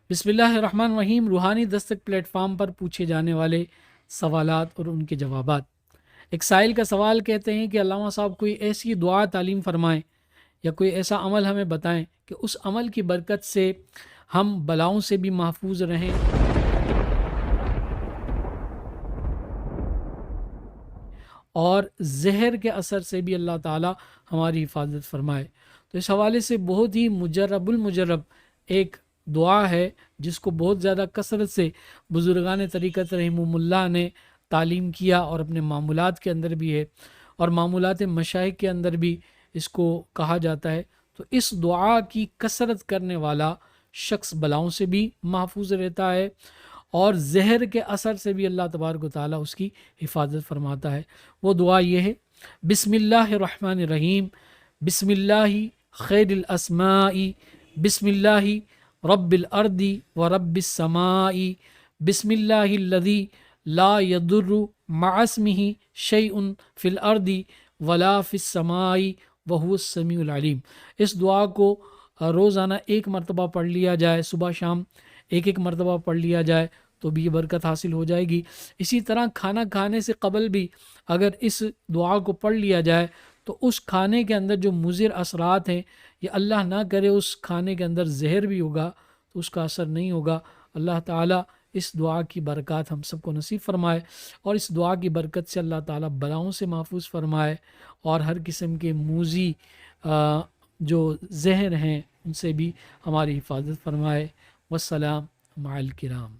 بسم اللہ الرحمن الرحیم۔ روحانی دستک پلیٹ فارم پر پوچھے جانے والے سوالات اور ان کے جوابات۔ ایک سائل کا سوال کہتے ہیں کہ علامہ صاحب کوئی ایسی دعا تعلیم فرمائیں یا کوئی ایسا عمل ہمیں بتائیں کہ اس عمل کی برکت سے ہم بلاؤں سے بھی محفوظ رہیں اور زہر کے اثر سے بھی اللہ تعالی ہماری حفاظت فرمائے۔ تو اس حوالے سے بہت ہی مجرب المجرب ایک دعا ہے جس کو بہت زیادہ کثرت سے بزرگان طریقت رحمہم اللہ نے تعلیم کیا اور اپنے معمولات کے اندر بھی ہے اور معمولات مشائخ کے اندر بھی اس کو کہا جاتا ہے۔ تو اس دعا کی کثرت کرنے والا شخص بلاؤں سے بھی محفوظ رہتا ہے اور زہر کے اثر سے بھی اللہ تبارک و تعالیٰ اس کی حفاظت فرماتا ہے۔ وہ دعا یہ ہے: بسم اللہ الرحمن الرحیم، بسم اللہ خیر الاسماء، بسم اللہ رب الارض و رب السماء، بسم اللہ الذی لا یضر مع اسمہ شیء فی الارض ولا فی السماء وہو السمیع العلیم۔ اس دعا کو روزانہ ایک مرتبہ پڑھ لیا جائے، صبح شام ایک مرتبہ پڑھ لیا جائے تو بھی یہ برکت حاصل ہو جائے گی۔ اسی طرح کھانا کھانے سے قبل بھی اگر اس دعا کو پڑھ لیا جائے تو اس کھانے کے اندر جو مضر اثرات ہیں، یا اللہ نہ کرے اس کھانے کے اندر زہر بھی ہوگا تو اس کا اثر نہیں ہوگا۔ اللہ تعالیٰ اس دعا کی برکات ہم سب کو نصیب فرمائے اور اس دعا کی برکت سے اللہ تعالیٰ بلاؤں سے محفوظ فرمائے اور ہر قسم کے موذی جو زہر ہیں ان سے بھی ہماری حفاظت فرمائے۔ والسلام مع الکرام۔